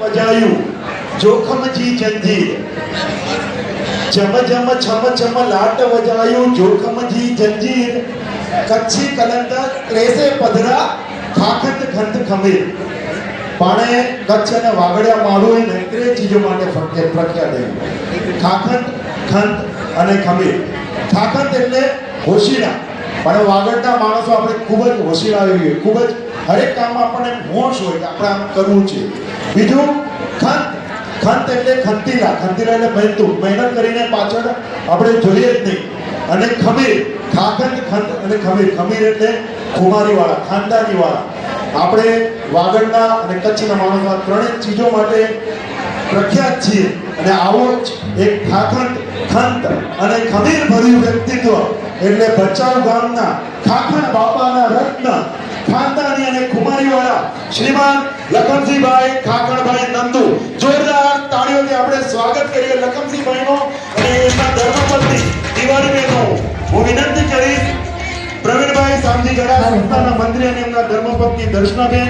વજાયું જોખમજી જંજીર જમ જમ છમ છમ લાટ વજાયું જોખમજી જંજીર કચ્છી કલંદર ત્રેસે પધરા ખાખંડ ખંડ ખમીર પાણે કચ્છ અને વાગડિયા માળું એ નકરે ચીજો માટે પ્રખ્યાત છે ખાખંડ ખંડ અને ખમીર ખાખંડ એટલે હોશિયાર પણ વાગડના માણસો આપણે ખૂબ જ હોશિયાર હોઈએ ખૂબ જ હરેક કામમાં આપણને હોશ હોય કે આપણે આમ કરવું છે બીજું ખંડ ખંડ એટલે ખંતીલા એટલે મહેનત કરીને પાછળ આપણે જોઈએ જ નહીં અને ખમીર ખાખંડ ખંડ અને ખમીર એટલે ખુમારીવાળા ખાનદાનીવાળા આપણે વાગડના અને કચ્છના માણસો ત્રણેય ચીજો માટે પ્રખ્યાત છીએ અને આવો જ એક ખાખંડ ખંડ અને ખમીર ભર્યું વ્યક્તિત્વ એટલે ભચાઉ ગામના ખાખંડ બાપાના રત્ન ખાનદાની અને ખુમારીવાળા શ્રીમાન લખમસિંહભાઈ ખાખણભાઈ નંદુ જોરદાર તાળીઓથી આપણે સ્વાગત કરીએ લખમસિંહભાઈનો અને એમના ધર્મપત્ની દિવાળીબેનનો હું વિનંતી કરીશ પ્રવીણભાઈ સામજી ગડા સંસ્થાના મંત્રી અને એમના ધર્મપત્ની દર્શનાબેન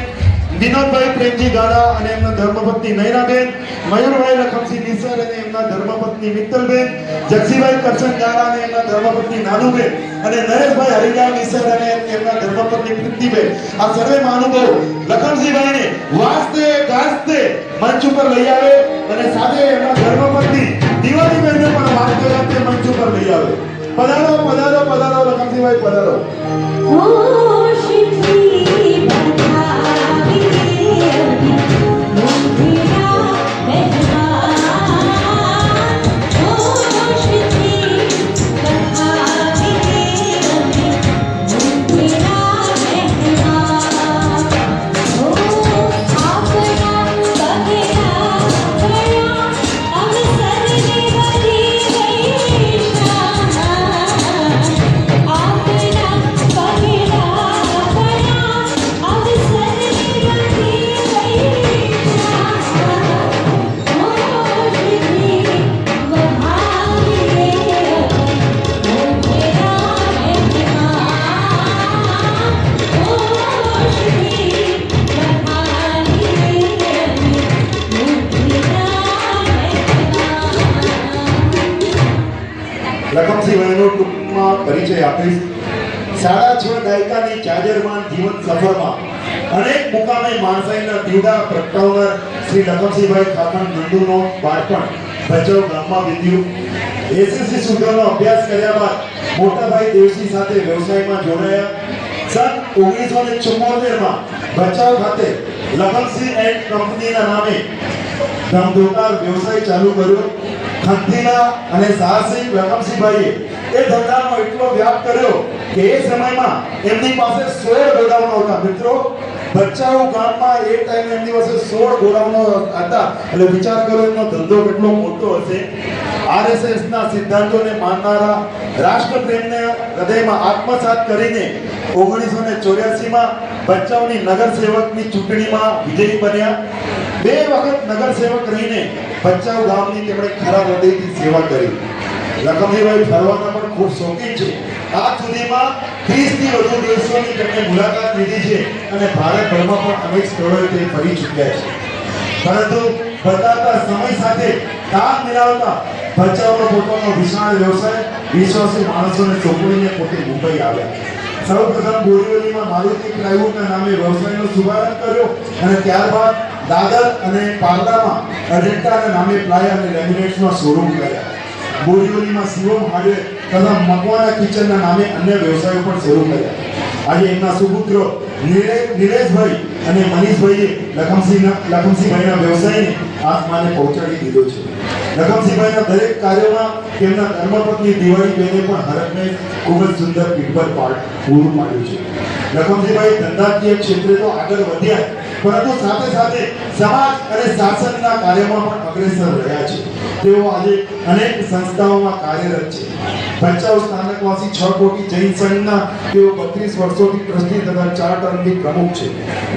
વિનોદભાઈ પ્રેમજી ગાડા અને એમના ધર્મપત્ની નયનાબેન મયુરભાઈ લખમસિંહ નિસર અને એમના ધર્મપત્ની મિત્તલબેન જગસીભાઈ કરશન ગાડા અને એમના ધર્મપત્ની નાનુબેન અને નરેશભાઈ હરિલાલ નિસર અને એમના ધર્મપત્ની પ્રીતિબેન આ સર્વે મહાનુભાવો લખમસિંહભાઈને વાસ્તે ગાસ્તે મંચ ઉપર લઈ આવે અને સાથે એમના ધર્મપત્ની દિવાળીબેનને પણ વાસ્તે ગાસ્તે મંચ ઉપર લઈ આવે પધારો પધારો પધારો લખમસિંહભાઈ પધારો લખમસિંહભાઈનો ટૂંકમાં પરિચય આપીશ 6.5 દાયકાની જાજરમાન જીવન સફરમાં અનેક મુકામે માણસાઈના દીવડા પ્રગટાવનાર શ્રી લખમસિંહભાઈ ખાખણ નંદુનો બાળપણ ભચાઉ ગામમાં વીત્યું એસએસસી સુધીનો અભ્યાસ કર્યા બાદ મોટાભાઈ દેવસિંહ સાથે વ્યવસાયમાં જોડાયા સન 1974માં ભચાઉ ખાતે લખમસિંહ એન્ડ કંપનીના નામે ધમધોકાર વ્યવસાય ચાલુ કર્યો ખંતીલા અને સાહસિક લખમસિંહભાઈએ એ ધંધાનો એટલો વ્યાપ કર્યો કે એ સમયમાં એમની પાસે 16 ગોડાઉનો હતા મિત્રો ભચાઉ ગામમાં એ ટાઈમે એમની પાસે 16 ગોડાઉનો હતા એટલે વિચાર કરો એમનો ધંધો કેટલો મોટો હશે આરએસએસ ના સિદ્ધાંતોને માનનારા રાષ્ટ્રપ્રેમને હૃદયમાં આત્મસાત કરીને 1984માં ભચાઉની નગર સેવકની ચૂંટણીમાં વિજયી બન્યા 2 વખત નગર સેવક રહીને ભચાઉ ગામની તેમણે ખરા હૃદયથી સેવા કરી લખમસિંહભાઈ ફરવાના પણ ખૂબ શોખીન છે આજ સુધીમાં 30 થી વધુ દેશોની તેમણે મુલાકાત લીધી છે અને ભારતભરમાં પણ અનેક સ્થળોએ તે ફરી ચૂક્યા છે પરંતુ બદલાતા સમય સાથે તાલ મિલાવતા ભચાઉનો પોતાનો વિશાળ વ્યવસાય વિશ્વાસી માણસોને સોંપીને પોતે મુંબઈ આવ્યા સૌપ્રથમ બોરીવલીમાં મારુતિ પ્લાયવુડના નામે વ્યવસાયનો શુભારંભ કર્યો અને ત્યારબાદ દાદર અને પારલામાં અજંટાના નામે પ્લાય અને લેમિનેટ્સનો શોરૂમ કર્યા બોરીવલીમાં શિવમ હાર્ડવેર તથા મકવાના કિચનના નામે અન્ય વ્યવસાયો પણ શરૂ કર્યા આજે એમના સુપુત્રો નિલેશભાઈ અને મનીષભાઈએ લખમસિંહભાઈના વ્યવસાયને આસમાને પહોંચાડી દીધો છે લખમસિંહભાઈના દરેક કાર્યોમાં તેમના ધર્મપત્ની દિવાળીબેને પણ હરખને ખૂબ જ સુંદર પીઠબળ પૂરું પાડ્યું છે લખમસિંહભાઈ ધંધાકીય ક્ષેત્રે તો આગળ વધ્યા પરંતુ સાથે સાથે સમાજ અને શાસનના કાર્યમાં પણ અગ્રેસર રહ્યા છે તેઓ આજે અનેક સંસ્થાઓમાં કાર્યરત છે ભચાઉ સ્થાનકવાસી 6 કોટી જૈન સંઘના તેઓ 32 વર્ષોથી ટ્રસ્ટી તથા 4 ટર્મથી પ્રમુખ છે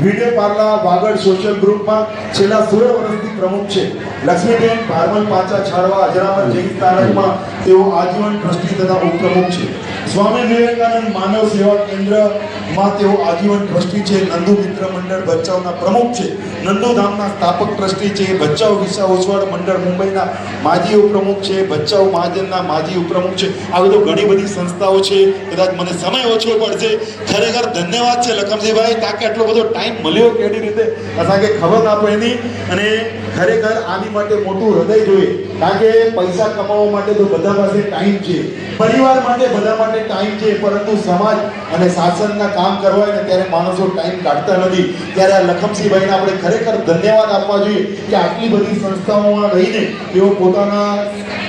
વિડીયો પાર્લા વાગડ સોશિયલ ગ્રુપમાં છેલ્લા 16 વર્ષથી પ્રમુખ છે લક્ષ્મીબેન ભારમલ પાચા છાળવા અજરામર જૈન સ્થાનકમાં તેઓ આજીવન ટ્રસ્ટી તથા ઉપપ્રમુખ છે સ્વામી વિવેકાનંદ માનવ સેવા કેન્દ્રમાં તેઓ આજીવન ટ્રસ્ટી છે. નંદુ મિત્ર મંડળ ભચાઉના પ્રમુખ છે. નંદુ ધામના સ્થાપક ટ્રસ્ટી છે. ભચાઉ વિસા ઉછવાડ મંડળ મુંબઈના માજી ઉપપ્રમુખ છે. ભચાઉ મહાજનના માજી ઉપપ્રમુખ છે. આવી તો ઘણી બધી સંસ્થાઓ છે. કદાચ મને સમય ઓછો પડશે. ખરેખર ધન્યવાદ છે લખમજીભાઈ, તાકે આટલો બધો ટાઈમ મળ્યો કેવી રીતે અસાંકે ખબર ના પડી. અને ખરેખર આની માટે મોટું હૃદય જોઈએ, કારણ કે પૈસા કમાવા માટે તો બધા પાસે ટાઈમ છે, પરિવાર માટે બધા માટે ટાઈમ છે, પરંતુ સમાજ અને શાસનના કામ કરવા હોય ને ત્યારે માણસો ટાઈમ કાઢતા નથી. ત્યારે આ લખમસિંહભાઈને આપણે ખરેખર ધન્યવાદ આપવા જોઈએ કે આટલી બધી સંસ્થાઓમાં રહીને તેઓ પોતાના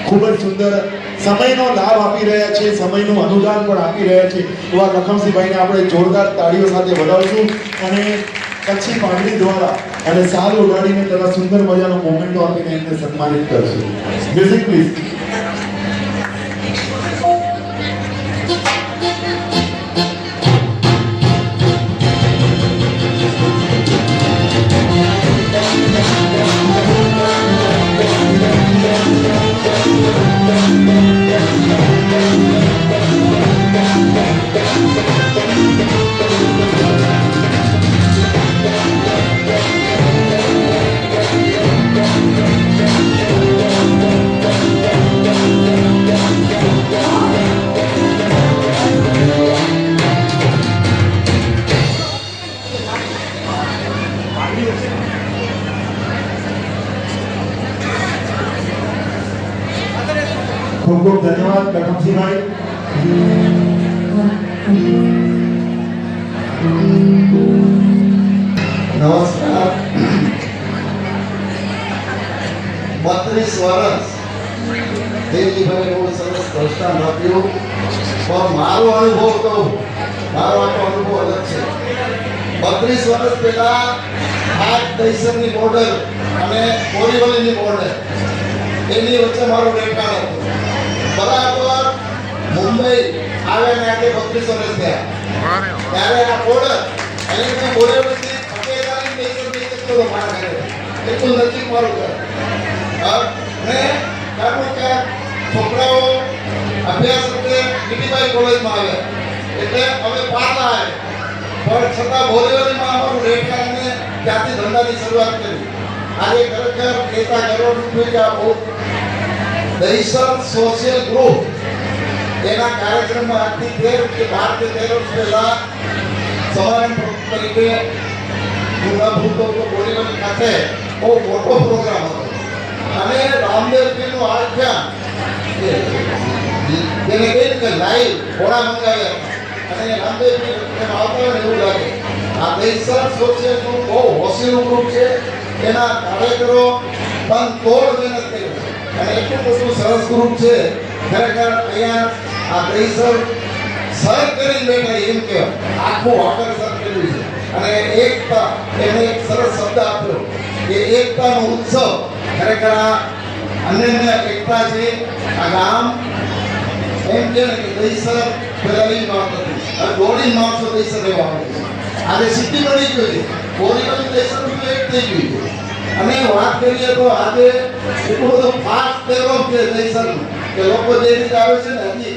ખૂબ જ સુંદર સમયનો લાભ આપી રહ્યા છે, સમયનું અનુદાન પણ આપી રહ્યા છે. એવા લખમસિંહભાઈને આપણે જોરદાર તાળીઓ સાથે વધાવશું અને કચ્છી પાઘડી દ્વારા અને સાલ ઉડાડીને તેના સુંદર મજાનો મોમેન્ટો આપીને એમને સન્માનિત કરશું. Music please. ખૂબ ખૂબ ધન્યવાદ લખમસિંહભાઈ. નમસ્કાર. 32 વર્ષ દિલ્હીભાઈ બહુ સરસ દ્રષ્ટાંત આપ્યું, પણ મારો અનુભવ કહું, મારો આખો અનુભવ અલગ છે. 32 વર્ષ પહેલા આ દહીસરની બોર્ડર અને બોરીવલીની બોર્ડર એની વચ્ચે મારું રહેઠાણ હતું. બરાબર મુંબઈ આવ્યા ને આજે 32 વર્ષ થયા ત્યારે આ બોર્ડર અને બોરીવલીની પટેલાની દહીસરની ચક્કરો મારા ઘરે એટલું નજીક મારું ઘર. ને કારણ કે છોકરાઓ અભ્યાસ માટે ડીડીભાઈ કોલેજમાં આવ્યા એટલે અમે પાછા આવ્યા, પણ છતાં બોરીવલીમાં અમારું રહેઠાણ અને ત્યાંથી ધંધાની શરૂઆત કરી. આજે ખરેખર નેતા કરોડ રૂપિયા બહુ દહીસર સોશિયલ ગ્રુપ એના કાર્યક્રમમાં આજથી 13 કે 12 કે 13 વર્ષ પહેલા સમારંભ તરીકે હું ન ભૂલતો તો બોરીવલી ખાતે બહુ મોટો પ્રોગ્રામ હતો અને રામદેવજીનું આખ્યાન તેને કહ્યું કે લાઈવ ઘોડા મંગાવ્યા અને રામદેવજી આવતા હોય એવું લાગે. આ દહીસર સોશિયલ ગ્રુપ બહુ હોશિયાર ગ્રુપ છે. એના કાર્યકરો પણ તોડ મહેનત કરી અને એટલું બધું સરસ ગ્રુપ છે. ખરેખર અહીંયા આ દહીસર સર કરીને બેઠા એમ કે આખું વાટર સર કર્યું છે અને એકતા એને એક સરસ શબ્દ આપ્યો કે એકતાનો ઉત્સવ. ખરેખર આ અનન્ય એકતા છે. આ ગામ એમ કે દહીસર પહેલાની વાત હતી અને દોડી માણસો દહીસર રહેવા આવે છે. આજે સિટી બની ગઈ છે, બોરીવલી દહીસર એક થઈ ગયું છે. અને વાત કરીએ તો આજે એટલું બધું ફાસ્ટ ડેવલપ છે દહીસરનું કે લોકો જે રીતે આવે છે ને હજી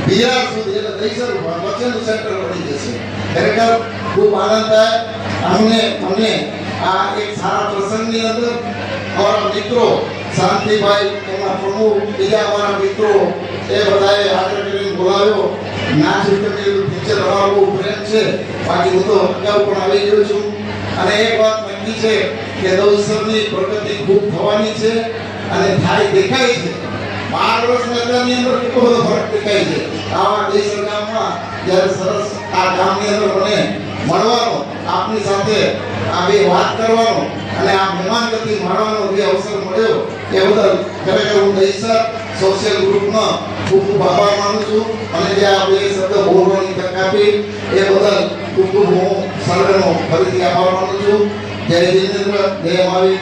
બિહાર સુધી એટલે દહીસર મર્ચન્ટ સેન્ટર બની જશે. ખરેખર ખૂબ આનંદ થાય અમને આ એક સારા પ્રસંગની અંદર અમારા મિત્રો શાંતિભાઈ એમના પ્રમુખ બીજા અમારા મિત્રો એ બધાએ હાજર કરીને બોલાવ્યો. નાચ પિક્ચર બનાવવું પ્રેમ છે, બાકી હું તો અગાઉ પણ આવી ગયો છું. અને એક વાત નક્કી છે કે દહીસરની પ્રગતિ ખૂબ થવાની છે અને થાય દેખાય છે. 12 વર્ષની અંદરની અંદર કેટલો બધો ફરક દેખાય છે. આવા દહીસર ગામમાં જ્યારે સરસ આ ગામની અંદર મને મળવાનો, આપની સાથે આ બે વાત કરવાનો અને આ મહેમાનગતિ માણવાનો જે અવસર મળ્યો એ બદલ ખરેખર હું દહીસર સોશિયલ ગ્રુપનો ખૂબ ખૂબ આભાર માનું છું. અને જે આ બે શબ્દ બોલવાની તક આપી એ બદલ ખૂબ ખૂબ હું સર્વેનો ફરીથી આભાર માનું છું. જય જિનેન્દ્ર, જય મહાવીર.